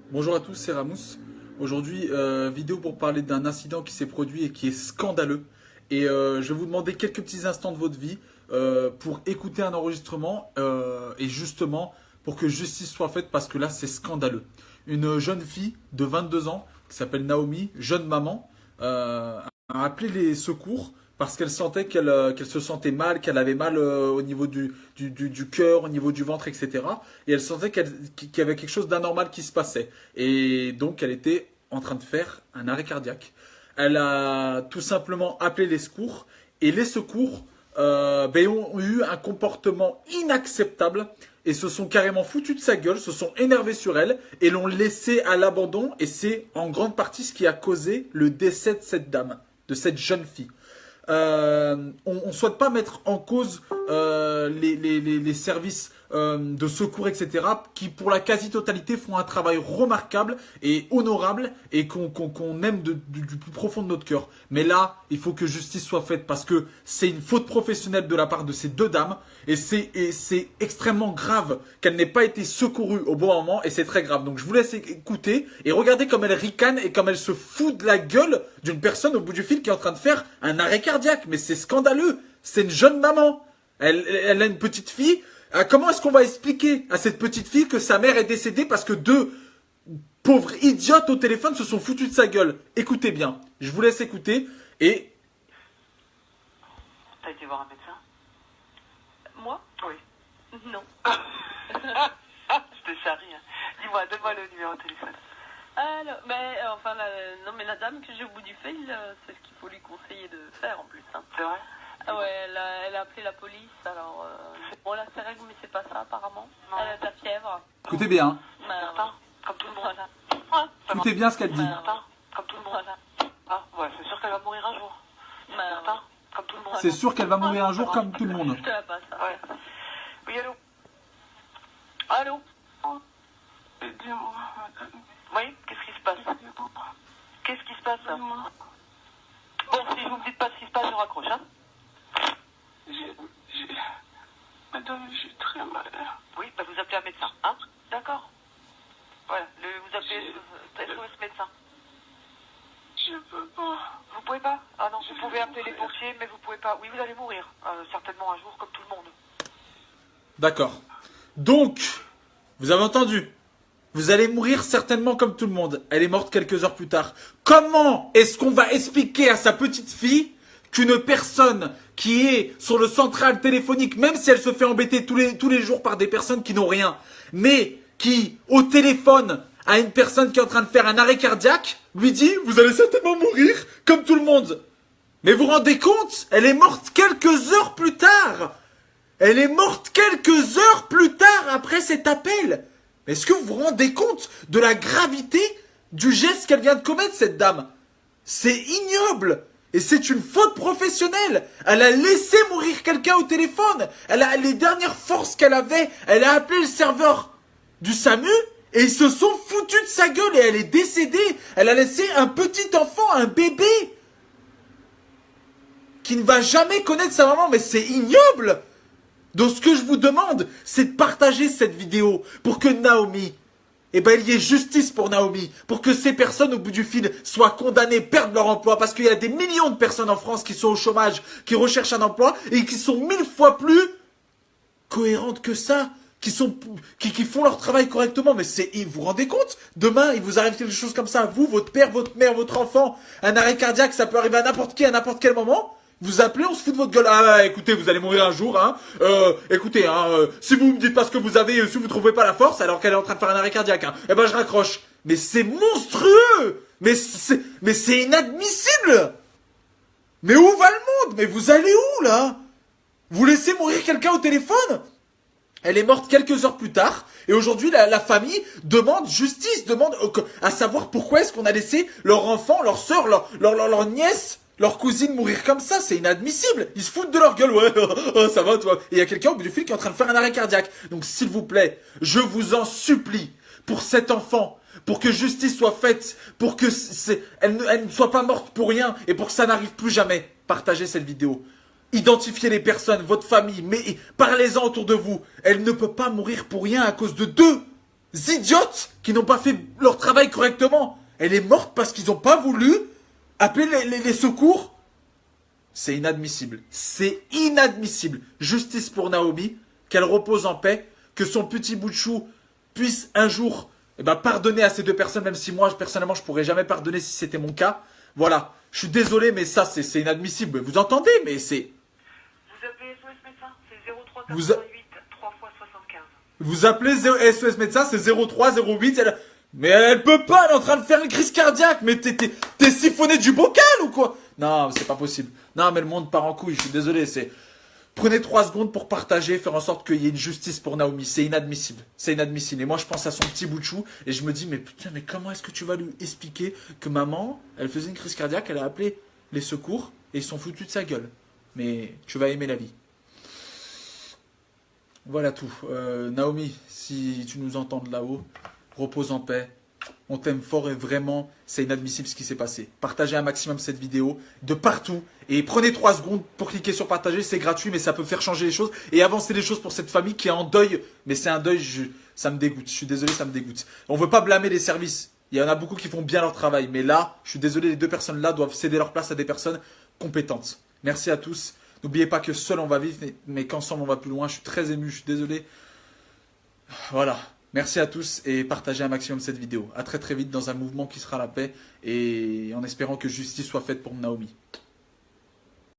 Bonjour à tous, c'est Ramous. Aujourd'hui, vidéo pour parler d'un incident qui s'est produit et qui est scandaleux. Je vais vous demander quelques petits instants de votre vie pour écouter un enregistrement et justement pour que justice soit faite parce que là, c'est scandaleux. Une jeune fille de 22 ans qui s'appelle Naomi, jeune maman, a appelé les secours parce qu'elle sentait qu'elle se sentait mal, qu'elle avait mal au niveau du cœur, au niveau du ventre, etc. Et elle sentait qu'il y avait quelque chose d'anormal qui se passait. Et donc, elle était en train de faire un arrêt cardiaque. Elle a tout simplement appelé les secours. Et les secours ont eu un comportement inacceptable et se sont carrément foutus de sa gueule, se sont énervés sur elle et l'ont laissée à l'abandon. Et c'est en grande partie ce qui a causé le décès de cette dame, de cette jeune fille. On ne souhaite pas mettre en cause les services de secours, etc., qui pour la quasi-totalité font un travail remarquable et honorable et qu'on aime du plus profond de notre cœur. Mais là, il faut que justice soit faite parce que c'est une faute professionnelle de la part de ces deux dames et c'est extrêmement grave qu'elle n'ait pas été secourue au bon moment et c'est très grave. Donc je vous laisse écouter et regardez comme elle ricane et comme elle se fout de la gueule d'une personne au bout du fil qui est en train de faire un arrêt cardiaque. Mais c'est scandaleux. C'est une jeune maman. Elle a une petite fille. Comment est-ce qu'on va expliquer à cette petite fille que sa mère est décédée parce que deux pauvres idiotes au téléphone se sont foutus de sa gueule? Écoutez bien. Je vous laisse écouter et... T'as été voir un médecin? Moi? Oui. Non. Je te charrie. Hein. Dis-moi, donne-moi le numéro de téléphone. Alors, non, mais la dame que j'ai au bout du fil, c'est ce qu'il faut lui conseiller de faire en plus. Hein. C'est vrai? Ah ouais, elle a appelé la police, alors... Bon, là, c'est règle, mais c'est pas ça, apparemment. Non. Elle a de la fièvre. Écoutez bien. Hein. Certain, comme tout le monde. Voilà. Écoutez bien ce qu'elle dit. Certain, comme tout le monde. Voilà. Ah, ouais, c'est sûr qu'elle va mourir un jour. Certain, comme tout le monde. C'est sûr qu'elle va mourir un jour comme tout le monde. Je te la passe. Hein. Ouais. Oui, allô? Allô? Oui, qu'est-ce qui se passe? Qu'est-ce qui se passe? Bon, si vous me dites pas ce qui se passe, je raccroche, hein? Madame, j'ai très mal. Oui, bah vous appelez un médecin, hein? D'accord. Voilà, vous appelez SOS médecin. Je peux pas. Vous pouvez pas? Ah non, vous pouvez appeler les pompiers, mais vous pouvez pas. Oui, vous allez mourir, certainement un jour, comme tout le monde. D'accord. Donc, vous avez entendu? Vous allez mourir certainement comme tout le monde. Elle est morte quelques heures plus tard. Comment est-ce qu'on va expliquer à sa petite fille qu'une personne qui est sur le central téléphonique, même si elle se fait embêter tous les jours par des personnes qui n'ont rien, mais qui, au téléphone, a une personne qui est en train de faire un arrêt cardiaque, lui dit « Vous allez certainement mourir comme tout le monde ». Mais vous vous rendez compte? Elle est morte quelques heures plus tard. Elle est morte quelques heures plus tard après cet appel. Est-ce que vous vous rendez compte de la gravité du geste qu'elle vient de commettre, cette dame? C'est ignoble. Et c'est une faute professionnelle. Elle a laissé mourir quelqu'un au téléphone. Elle a les dernières forces qu'elle avait. Elle a appelé le serveur du SAMU et ils se sont foutus de sa gueule et elle est décédée. Elle a laissé un petit enfant, un bébé, qui ne va jamais connaître sa maman. Mais c'est ignoble. Donc ce que je vous demande, c'est de partager cette vidéo pour que Naomi, il y ait justice pour Naomi, pour que ces personnes au bout du fil soient condamnées, perdent leur emploi, parce qu'il y a des millions de personnes en France qui sont au chômage, qui recherchent un emploi et qui sont 1000 fois plus cohérentes que ça, qui font leur travail correctement. Mais vous vous rendez compte? Demain, il vous arrive quelque chose comme ça à vous, votre père, votre mère, votre enfant, un arrêt cardiaque, ça peut arriver à n'importe qui, à n'importe quel moment. Vous appelez, on se fout de votre gueule. Ah, écoutez, vous allez mourir un jour, hein. Écoutez, si vous me dites pas ce que vous avez, si vous trouvez pas la force, alors qu'elle est en train de faire un arrêt cardiaque, hein, je raccroche. Mais c'est monstrueux! Mais c'est inadmissible! Mais où va le monde? Mais vous allez où, là? Vous laissez mourir quelqu'un au téléphone? Elle est morte quelques heures plus tard, et aujourd'hui, la famille demande justice, demande à savoir pourquoi est-ce qu'on a laissé leur enfant, leur soeur, leur nièce, leur cousine mourir comme ça. C'est inadmissible. Ils se foutent de leur gueule. Ouais, ça va toi. Et il y a quelqu'un au bout du fil qui est en train de faire un arrêt cardiaque. Donc s'il vous plaît, je vous en supplie, pour cet enfant, pour que justice soit faite, pour que elle ne soit pas morte pour rien et pour que ça n'arrive plus jamais, partagez cette vidéo. Identifiez les personnes, votre famille, mais parlez-en autour de vous. Elle ne peut pas mourir pour rien à cause de deux idiotes qui n'ont pas fait leur travail correctement. Elle est morte parce qu'ils n'ont pas voulu appeler les secours. C'est inadmissible. C'est inadmissible. Justice pour Naomi, qu'elle repose en paix, que son petit bout de chou puisse un jour pardonner à ces deux personnes, même si moi, personnellement, je pourrais jamais pardonner si c'était mon cas. Voilà. Je suis désolé, mais ça, c'est inadmissible. Vous entendez? Mais c'est... Vous appelez SOS médecin, c'est 03 Vous a- 88 3 x 75. Vous appelez SOS médecin, c'est 0308. Mais elle peut pas, elle est en train de faire une crise cardiaque. Mais t'es siphonné du bocal ou quoi? Non, c'est pas possible. Non, mais le monde part en couille, je suis désolé. Prenez 3 secondes pour partager, faire en sorte qu'il y ait une justice pour Naomi. C'est inadmissible. C'est inadmissible. Et moi, je pense à son petit bout de chou et je me dis, mais putain, mais comment est-ce que tu vas lui expliquer que maman, elle faisait une crise cardiaque, elle a appelé les secours et ils sont foutus de sa gueule. Mais tu vas aimer la vie. Voilà tout. Naomi, si tu nous entends de là-haut, repose en paix. On t'aime fort et vraiment, c'est inadmissible ce qui s'est passé. Partagez un maximum cette vidéo de partout et prenez 3 secondes pour cliquer sur partager. C'est gratuit, mais ça peut faire changer les choses et avancer les choses pour cette famille qui est en deuil. Mais c'est un deuil, ça me dégoûte. Je suis désolé, ça me dégoûte. On veut pas blâmer les services. Il y en a beaucoup qui font bien leur travail. Mais là, je suis désolé, les deux personnes-là doivent céder leur place à des personnes compétentes. Merci à tous. N'oubliez pas que seul on va vivre, mais qu'ensemble on va plus loin. Je suis très ému, je suis désolé. Voilà. Merci à tous et partagez un maximum cette vidéo. À très très vite dans un mouvement qui sera la paix et en espérant que justice soit faite pour Naomi.